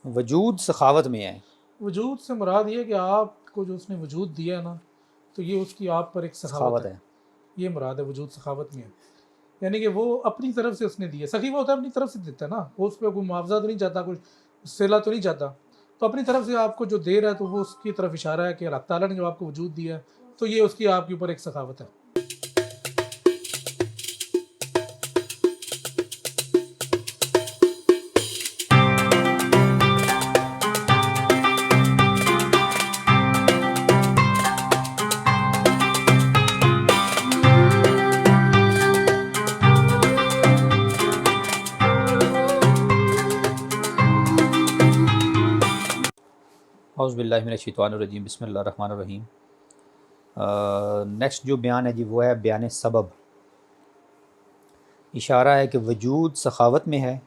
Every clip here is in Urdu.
وجود سخاوت میں ہے۔ وجود سے مراد یہ ہے کہ آپ کو جو اس نے وجود دیا ہے نا، تو یہ اس کی آپ پر ایک سخاوت ہے، یہ مراد ہے وجود سخاوت میں ہے۔ یعنی کہ وہ اپنی طرف سے اس نے دیا، سخی وہ ہوتا ہے اپنی طرف سے دیتا ہے نا، وہ اس پہ کوئی معاوضہ تو نہیں چاہتا، کوئی صلہ تو نہیں چاہتا، تو اپنی طرف سے آپ کو جو دے رہا ہے تو وہ اس کی طرف اشارہ ہے کہ اللہ تعالیٰ نے جو آپ کو وجود دیا ہے تو یہ اس کی آپ کے اوپر ایک سخاوت ہے۔ اعوذ باللہ من الشیطان الرجیم، بسم اللہ الرحمن الرحیم۔ نیکسٹ جو بیان ہے جی وہ ہے بیان سبب۔ اشارہ ہے کہ وجود سخاوت میں ہے۔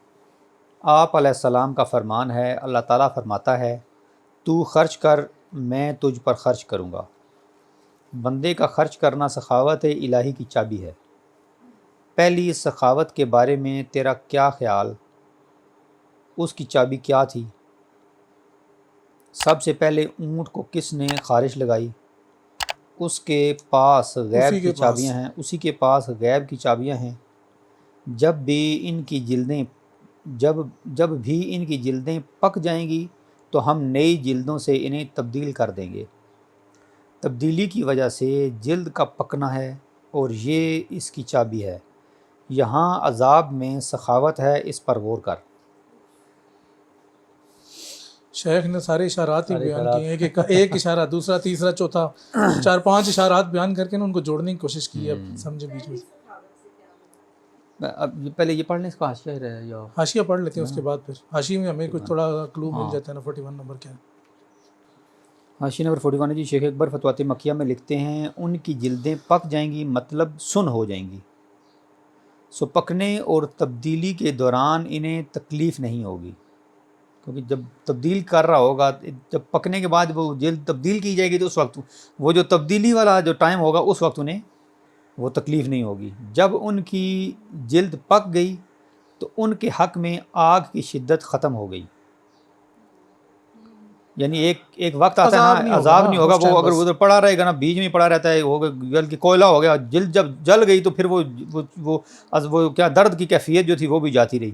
آپ علیہ السلام کا فرمان ہے، اللہ تعالیٰ فرماتا ہے تو خرچ کر میں تجھ پر خرچ کروں گا۔ بندے کا خرچ کرنا سخاوت الہی کی چابی ہے۔ پہلی اس سخاوت کے بارے میں تیرا کیا خیال؟ اس کی چابی کیا تھی؟ سب سے پہلے اونٹ کو کس نے خارش لگائی؟ اس کے پاس غیب کی چابیاں ہیں، اسی کے پاس غیب کی چابیاں ہیں۔ جب بھی ان کی جلدیں پک جائیں گی تو ہم نئی جلدوں سے انہیں تبدیل کر دیں گے۔ تبدیلی کی وجہ سے جلد کا پکنا ہے اور یہ اس کی چابی ہے۔ یہاں عذاب میں سخاوت ہے، اس پر غور کر۔ شیخ نے سارے اشارات ہی بیان کیے ہیں کہ ایک اشارہ، دوسرا، تیسرا، چوتھا، 4-5 اشارات بیان کر کے ان کو جوڑنے کی کوشش کی ہے، سمجھے بیچ میں۔ اب پہلے یہ پڑھ لیں اس کا حاشیہ ہے یا حاشیہ پڑھ لیتے ہیں، اس کے بعد پھر حاشیے میں ہمیں کچھ تھوڑا کلو مل جاتا ہے نا۔ 41 نمبر کیا ہے؟ حاشیہ نمبر 41 جی شیخ اکبر فتوحات مکیہ میں لکھتے ہیں ان کی جلدیں پک جائیں گی، مطلب سن ہو جائیں گی، سو پکنے اور تبدیلی کے دوران انہیں تکلیف نہیں ہوگی، کیونکہ جب تبدیل کر رہا ہوگا، جب پکنے کے بعد وہ جلد تبدیل کی جائے گی تو اس وقت وہ جو تبدیلی والا جو ٹائم ہوگا اس وقت انہیں وہ تکلیف نہیں ہوگی۔ جب ان کی جلد پک گئی تو ان کے حق میں آگ کی شدت ختم ہو گئی، یعنی ایک وقت آتا ہے نا عذاب نہیں ہوگا، وہ اگر ادھر پڑا رہے گا نا، بیچ میں پڑا رہتا ہے، ہوگا بلکہ کوئلہ ہو گیا، جلد جب جل گئی تو پھر وہ کیا درد کی کیفیت جو تھی وہ بھی جاتی رہی۔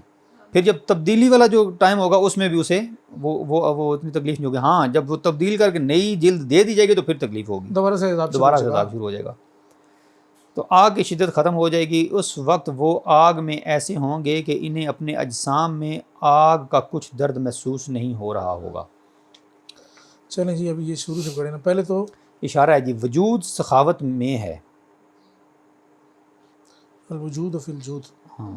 پھر جب تبدیلی والا جو ٹائم ہوگا اس میں بھی اسے وہ اتنی تکلیف نہیں ہوگی۔ ہاں جب وہ تبدیل کر کے نئی جلد دے دی جائے گی تو پھر تکلیف ہوگی، دوبارہ سے عذاب شروع ہو جائے گا، تو آگ کی شدت ختم ہو جائے گی۔ اس وقت وہ آگ میں ایسے ہوں گے کہ انہیں اپنے اجسام میں آگ کا کچھ درد محسوس نہیں ہو رہا ہوگا۔ چلیں جی ابھی یہ شروع سے پڑھیں نا، پہلے تو اشارہ ہے جی وجود سخاوت میں ہے۔ الوجود فی الجود، ہاں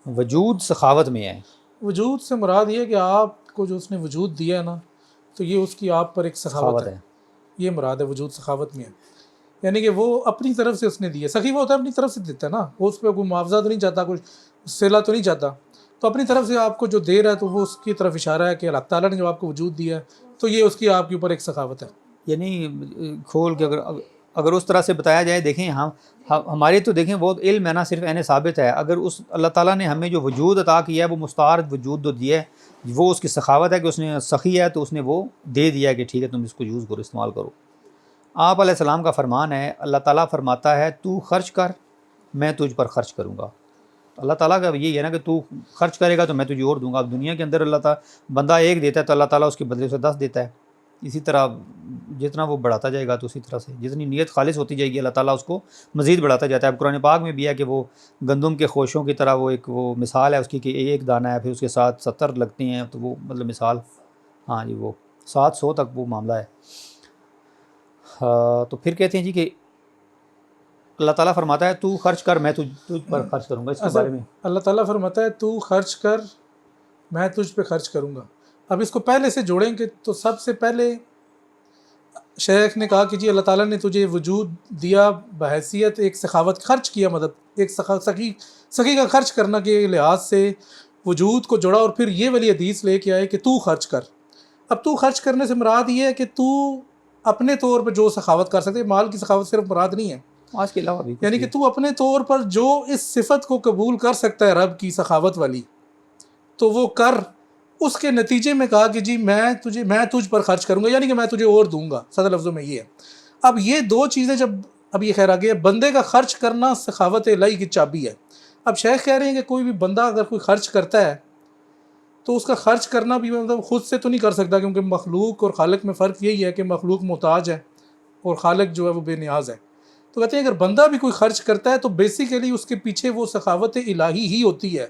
وجود سخاوت میں ہے۔ وجود سے مراد یہ ہے کہ آپ کو جو اس نے وجود دیا ہے نا تو یہ اس کی آپ پر ایک سخاوت ہے، یہ مراد ہے وجود سخاوت میں ہے۔ یعنی کہ وہ اپنی طرف سے اس نے دیا، سخی وہ ہوتا ہے اپنی طرف سے دیتا ہے نا، وہ اس پہ کوئی معاوضہ تو نہیں چاہتا، کوئی صلہ تو نہیں چاہتا، تو اپنی طرف سے آپ کو جو دے رہا ہے تو وہ اس کی طرف اشارہ ہے کہ اللہ تعالیٰ نے جو آپ کو وجود دیا ہے تو یہ اس کی آپ کے اوپر ایک سخاوت ہے۔ یعنی کھول کے اگر اس طرح سے بتایا جائے، دیکھیں ہماری تو دیکھیں بہت علم ہے نا، صرف عین ثابت ہے۔ اگر اس اللہ تعالیٰ نے ہمیں جو وجود عطا کیا ہے، وہ مستعارض وجود جو دیا ہے، وہ اس کی سخاوت ہے کہ اس نے سخی ہے تو اس نے وہ دے دیا ہے کہ ٹھیک ہے تم اس کو یوز کرو، استعمال کرو۔ آپ علیہ السلام کا فرمان ہے، اللہ تعالیٰ فرماتا ہے تو خرچ کر میں تجھ پر خرچ کروں گا۔ اللہ تعالیٰ کا یہی ہے نا کہ تو خرچ کرے گا تو میں تجھے اور دوں گا۔ اب دنیا کے اندر اللہ تعالیٰ بندہ ایک دیتا ہے تو اللہ تعالیٰ اس کے بدلے سے 10 دیتا ہے۔ اسی طرح جتنا وہ بڑھاتا جائے گا تو اسی طرح سے جتنی نیت خالص ہوتی جائے گی اللہ تعالیٰ اس کو مزید بڑھاتا جاتا ہے۔ اب قرآن پاک میں بھی ہے کہ وہ گندم کے خوشوں کی طرح وہ مثال ہے اس کی کہ ایک دانہ ہے، پھر اس کے ساتھ 70 لگتے ہیں، تو وہ مطلب مثال، ہاں جی وہ 700 تک وہ معاملہ ہے۔ تو پھر کہتے ہیں جی کہ اللہ تعالیٰ فرماتا ہے تو خرچ کر میں تجھ پر خرچ کروں گا۔ اس کے بارے میں اللہ تعالیٰ فرماتا ہے تو خرچ کر میں تجھ پہ خرچ کروں گا۔ اب اس کو پہلے سے جوڑیں گے تو سب سے پہلے شیخ نے کہا کہ جی اللہ تعالیٰ نے تجھے وجود دیا بحیثیت ایک سخاوت، خرچ کیا، مطلب ایک سخی کا خرچ کرنا کے لحاظ سے وجود کو جوڑا، اور پھر یہ والی حدیث لے کے آئے کہ تو خرچ کر۔ اب تو خرچ کرنے سے مراد یہ ہے کہ تو اپنے طور پر جو سخاوت کر سکتے، مال کی سخاوت صرف مراد نہیں ہے، آج کے علاوہ بھی یعنی کہ تو اپنے طور پر جو اس صفت کو قبول کر سکتا ہے رب کی سخاوت والی، تو وہ کر، اس کے نتیجے میں کہا کہ جی میں تجھ پر خرچ کروں گا، یعنی کہ میں تجھے اور دوں گا، سادہ لفظوں میں یہ ہے۔ اب یہ دو چیزیں جب اب یہ خیر آگے، بندے کا خرچ کرنا سخاوت الہی کی چابی ہے۔ اب شیخ کہہ رہے ہیں کہ کوئی بھی بندہ اگر کوئی خرچ کرتا ہے تو اس کا خرچ کرنا بھی مطلب خود سے تو نہیں کر سکتا، کیونکہ مخلوق اور خالق میں فرق یہی ہے کہ مخلوق محتاج ہے اور خالق جو ہے وہ بے نیاز ہے۔ تو کہتے ہیں اگر بندہ بھی کوئی خرچ کرتا ہے تو بیسیکلی اس کے پیچھے وہ سخاوت الہی ہی ہوتی ہے،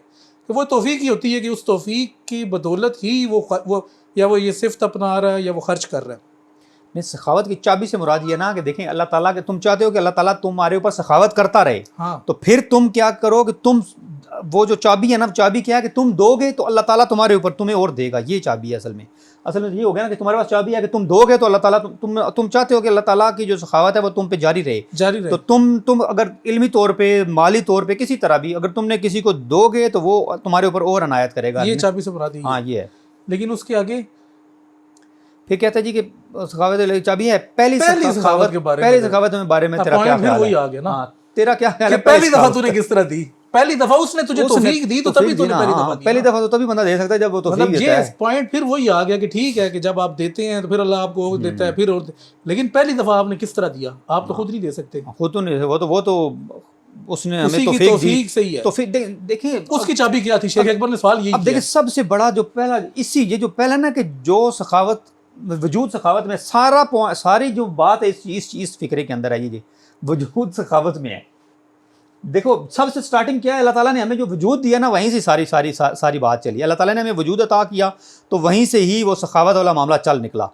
کہ وہ توفیق ہی ہوتی ہے کہ اس توفیق کی بدولت ہی وہ یہ صفت اپنا رہا ہے یا وہ خرچ کر رہا ہے۔ نہیں، سخاوت کی چابی سے مراد یہ نا کہ دیکھیں اللہ تعالیٰ کہ تم چاہتے ہو کہ اللہ تعالیٰ تمہارے اوپر سخاوت کرتا رہے، ہاں تو پھر تم کیا کرو کہ تم وہ جو چابی ہے نا، چابی کیا ہے کہ تم دو گے تو اللہ تعالیٰ تمہارے اوپر تمہیں اور دے گا، یہ چابی ہے اصل میں یہ ہو گیا نا کہ تمہارے پاس چابی ہے کہ تم دو گے تو اللہ تعالیٰ تم چاہتے ہو کہ اللہ تعالیٰ کی جو سخاوت ہے وہ تم پہ جاری رہے، تو تم اگر علمی طور پہ، مالی طور پہ، کسی طرح بھی اگر تم نے کسی کو دو گے تو وہ تمہارے اوپر اور عنایت کرے گا، یہ چابی سے مراد ہے۔ ہاں یہ ہے۔ لیکن اس کے آگے پھر کہتا ہے جی کہ سخاوت الہی چابی ہے پہلی سخاوت کے بارے میں، پہلی سخاوت کے بارے میں تیرا کیا خیال ہے؟ وہی آ گیا نا، تیرا کیا خیال ہے؟ پہلی دفعہ تو نے کس طرح دی؟ پہلی دفعہ اس نے تجھے توفیق دی تو تبھی تو نے پہلی دفعہ تو تبھی بندہ دے سکتا ہے جب وہ توفیق دیتا ہے۔ یہ پوائنٹ پھر وہی آ گیا کہ ٹھیک ہے کہ جب آپ دیتے ہیں تو پھر اللہ آپ کو دیتا ہے پھر اور، لیکن پہلی دفعہ آپ نے کس طرح دیا؟ آپ تو خود نہیں دے سکتے، خود تو نہیں، وہ تو اس نے ہمیں توفیق سے ہی ہے۔ تو پھر دیکھیں اس کی چابی کیا تھی؟ شیخ اکبر نے سوال یہی اب دیکھیں سب سے بڑا جو پہلا یہ جو پہلا نا کہ جو سخاوت وجود سخاوت میں ساری جو بات ہے اس چیز فکرے کے اندر ہے، یہ وجود سخاوت میں ہے۔ دیکھو سب سے سٹارٹنگ کیا ہے، اللہ تعالیٰ نے ہمیں جو وجود دیا نا وہیں سے ساری بات چلی۔ اللہ تعالیٰ نے ہمیں وجود عطا کیا تو وہیں سے ہی وہ سخاوت والا معاملہ چل نکلا۔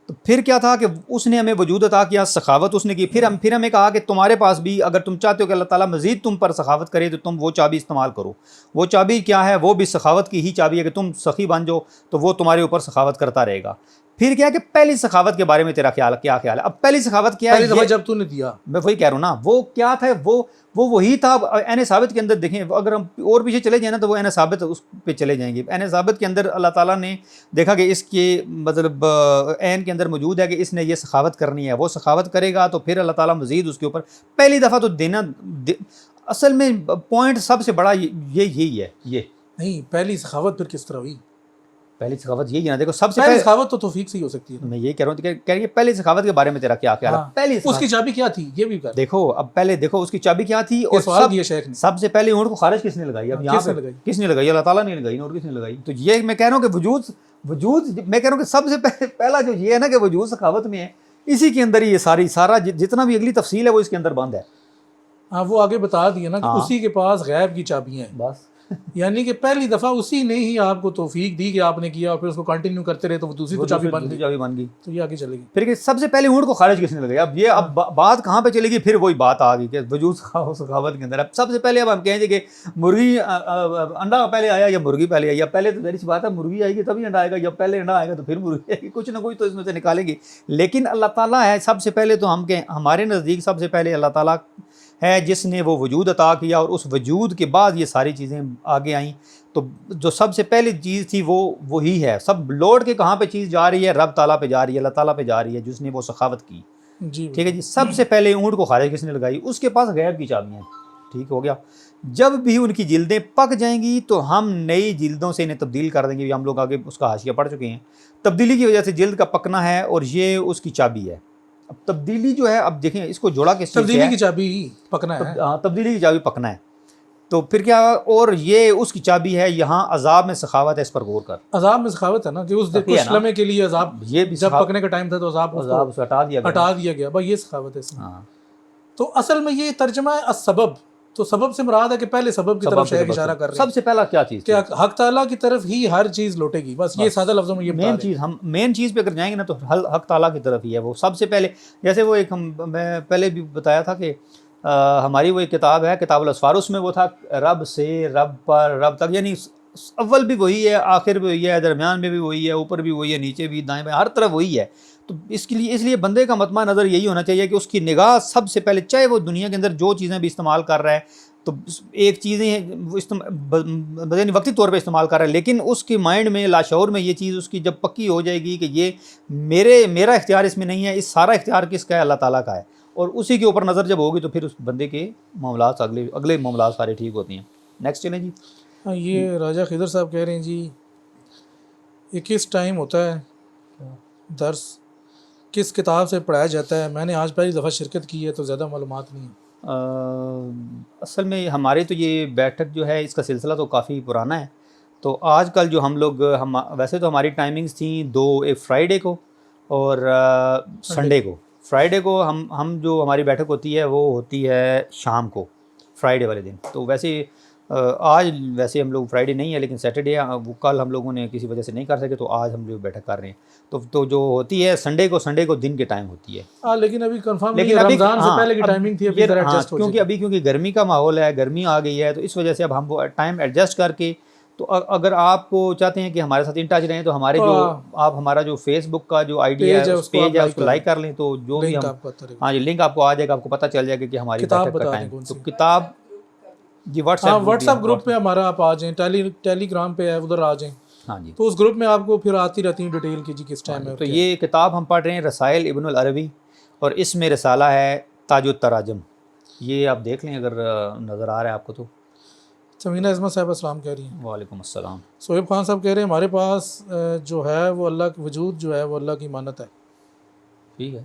تو پھر کیا تھا کہ اس نے ہمیں وجود عطا کیا، سخاوت اس نے کی، پھر ہمیں کہا کہ تمہارے پاس بھی اگر تم چاہتے ہو کہ اللہ تعالیٰ مزید تم پر سخاوت کرے تو تم وہ چابی استعمال کرو۔ وہ چابی کیا ہے؟ وہ بھی سخاوت کی ہی چابی ہے کہ تم سخی بن جاؤ تو وہ تمہارے اوپر سخاوت کرتا رہے گا۔ پھر کیا کہ پہلی سخاوت کے بارے میں تیرا کیا خیال ہے؟ اب پہلی سخاوت کیا ہے؟ جب تو نے دیا، میں وہی کہہ رہا ہوں نا، وہ کیا تھا؟ وہی تھا عین ثابت کے اندر۔ دیکھیں اگر ہم اور پیچھے چلے جائیں نا تو وہ عین ثابت اس پہ چلے جائیں گے۔ عین ثابت کے اندر اللہ تعالیٰ نے دیکھا کہ اس کے مطلب عین کے اندر موجود ہے کہ اس نے یہ سخاوت کرنی ہے، وہ سخاوت کرے گا تو پھر اللہ تعالیٰ مزید اس کے اوپر پہلی دفعہ تو دینا۔ اصل میں پوائنٹ سب سے بڑا یہی ہے۔ یہ نہیں، پہلی سخاوت پھر کس طرح ہوئی؟ پہلی سخاوت یہی ہے نا، دیکھو سب سے پہلی سخاوت تو توفیق سے ہی ہو سکتی ہے۔ میں یہ کہہ رہا ہوں کہ کہہ رہی ہے پہلی سخاوت کے بارے میں تیرا کیا خیال ہے؟ پہلی اس کی چابی کیا تھی یہ بھی کر دیکھو۔ اب پہلے دیکھو اس کی چابی کیا تھی، اور سب سے پہلے اونٹ کو خارج کس نے لگائی؟ اب یہاں پہ کس نے لگائی؟ اللہ تعالیٰ نے لگائی، اور کس نے لگائی؟ تو یہ میں کہہ رہا ہوں کہ وجود میں کہہ رہا ہوں کہ سب سے پہلا جو یہ ہے نا کہ وجود سخاوت میں ہے، اسی کے اندر ہی یہ سارا جتنا بھی اگلی تفصیل ہے وہ اس کے اندر بند ہے۔ ہاں وہ آگے بتا دیا نا کہ اسی کے پاس غیب کی چابیاں ہیں بس، یعنی کہ پہلی دفعہ اسی نے ہی آپ کو توفیق دی کہ آپ نے کیا اور پھر اس کو کنٹینیو کرتے رہے تو وہ دوسری چابی بن گئی، تو یہ آگے چلے گی۔ پھر کہ سب سے پہلے اونٹ کو خارج کس نے لگایا؟ اب بات کہاں پہ چلے گی؟ پھر وہی بات آ گئی کہ وجود سخاوت کے اندر۔ اب سب سے پہلے اب ہم کہیں گے کہ مرغی انڈا پہلے آیا یا مرغی پہلے آئی؟ یا پہلے تو ظاہر سی بات ہے مرغی آئے گی تبھی انڈا آئے گا، یا پہلے انڈا آئے گا تو پھر مرغی آئے گی، کچھ نہ کچھ تو اس میں سے نکالیں گے۔ لیکن اللہ تعالیٰ ہے سب سے پہلے، تو ہم کہیں ہمارے نزدیک سب سے پہلے اللہ تعالیٰ ہے جس نے وہ وجود عطا کیا، اور اس وجود کے بعد یہ ساری چیزیں آگے آئیں۔ تو جو سب سے پہلی چیز تھی وہ وہی ہے۔ سب لوٹ کے کہاں پہ چیز جا رہی ہے؟ رب تعالیٰ پہ جا رہی ہے، اللہ تعالیٰ پہ جا رہی ہے جس نے وہ سخاوت کی۔ جی ٹھیک ہے جی۔ سب سے پہلے اونٹ کو خارج کس نے لگائی؟ اس کے پاس غیب کی چابیاں۔ ٹھیک ہو گیا۔ جب بھی ان کی جلدیں پک جائیں گی تو ہم نئی جلدوں سے انہیں تبدیل کر دیں گے۔ ہم لوگ آگے اس کا حاشیہ پڑھ چکے ہیں۔ تبدیلی کی وجہ سے جلد کا پکنا ہے اور یہ اس کی چابی ہے۔ اب تبدیلی جو ہے، اب دیکھیں اس کو جوڑا کس چیز سے ہے؟ تبدیلی کی چابی پکنا ہے۔ تبدیلی کی چابی پکنا ہے۔ تو پھر کیا؟ اور یہ اس کی چابی ہے۔ یہاں عذاب میں سخاوت ہے، اس پر غور کر۔ عذاب میں سخاوت ہے نا کہ اس کچھ لمحے کے لیے عذاب، یہ بھی جب پکنے کا ٹائم تھا تو عذاب سے ہٹا دیا گیا۔ بھائی یہ سخاوت ہے اس میں۔ تو اصل میں یہ ترجمہ ہے السبب، تو سبب سے مراد ہے کہ پہلے سبب کی طرف شیخ اشارہ کر رہے ہیں۔ سب سے پہلا کیا چیز؟ کہ حق تعالیٰ کی طرف ہی ہر چیز لوٹے گی، بس یہ سادہ لفظوں میں یہ مین چیز۔ ہم مین چیز پہ اگر جائیں گے نا تو حق تعالیٰ کی طرف ہی ہے وہ سب سے پہلے۔ جیسے وہ ایک میں پہلے بھی بتایا تھا کہ ہماری وہ ایک کتاب ہے کتاب الاسفار، اس میں وہ تھا رب سے رب پر رب تک، یعنی اول بھی وہی ہے، آخر بھی وہی ہے، درمیان میں بھی وہی ہے، اوپر بھی وہی ہے، نیچے بھی، دائیں بائیں، ہر طرف وہی ہے۔ تو اس لیے بندے کا مطمع نظر یہی ہونا چاہیے کہ اس کی نگاہ سب سے پہلے، چاہے وہ دنیا کے اندر جو چیزیں بھی استعمال کر رہا ہے، تو ایک چیزیں بدنی وقتی طور پہ استعمال کر رہا ہے، لیکن اس کے مائنڈ میں لاشعور میں یہ چیز اس کی جب پکی ہو جائے گی کہ یہ میرا اختیار اس میں نہیں ہے، اس سارا اختیار کس کا ہے؟ اللہ تعالیٰ کا ہے، اور اسی کے اوپر نظر جب ہوگی تو پھر اس بندے کے معاملات اگلے معاملات سارے ٹھیک ہوتی ہیں۔ نیکسٹ چلیں جی۔ یہ راجہ خضر صاحب کہہ رہے ہیں جی یہ کس ٹائم ہوتا ہے درس، کس کتاب سے پڑھایا جاتا ہے؟ میں نے آج پہلی دفعہ شرکت کی ہے تو زیادہ معلومات نہیں ہیں۔ اصل میں ہمارے تو یہ بیٹھک جو ہے اس کا سلسلہ تو کافی پرانا ہے، تو آج کل جو ہم لوگ ویسے تو ہماری ٹائمنگز تھیں دو، ایک فرائیڈے کو اور سنڈے کو۔ فرائیڈے کو ہم جو ہماری بیٹھک ہوتی ہے وہ ہوتی ہے شام کو، فرائیڈے والے دن۔ تو ویسے آج ویسے ہم لوگ فرائیڈے نہیں ہے لیکن سیٹرڈے وہ کل ہم لوگوں نے کسی وجہ سے نہیں کر سکے، تو آج ہم لوگ بیٹھک کر رہے ہیں۔ تو جو ہوتی ہے سنڈے کو دن کے ٹائم ہوتی ہے، ہاں لیکن ابھی کنفرم نہیں لیکن ہے، ابھی رمضان سے پہلے کی ٹائمنگ تھی، ابھی ذرا ایڈجسٹ ہو کیونکہ کیونکہ گرمی کا ماحول ہے، گرمی آ گئی ہے، تو اس وجہ سے اب ہم وہ ٹائم ایڈجسٹ کر کے، تو اگر آپ کو چاہتے ہیں کہ ہمارے ساتھ ان ٹچ رہیں تو ہمارے جو آپ ہمارا جو فیس بک کا جو آئی ڈی ہے اس پیج ہے اس کو لائک کر لیں، تو جو بھی ہم ہاں جی لنک آپ کو آ جائے گا، آپ کو پتہ چل جائے گا کہ ہماری بیٹھک کا ٹائم۔ تو کتاب جی واٹس ایپ گروپ پہ ہمارا آپ آ جائیں، ٹیلی گرام پہ ہے، ادھر آ جائیں، ہاں جی۔ تو اس گروپ میں آپ کو پھر آتی رہتی ہیں ڈیٹیل کی جی کس ٹائم ہے۔ تو یہ کتاب ہم پڑھ رہے ہیں رسائل ابن العربی، اور اس میں رسالہ ہے تاج التراجم، یہ آپ دیکھ لیں اگر نظر آ رہا ہے آپ کو تو۔ سمینہ عظمت صاحب السلام کہہ رہی ہیں۔ وعلیکم السلام۔ سہیب خان صاحب کہہ رہے ہیں ہمارے پاس جو ہے وہ اللہ کا وجود جو ہے وہ اللہ کی امانت ہے۔ ٹھیک ہے۔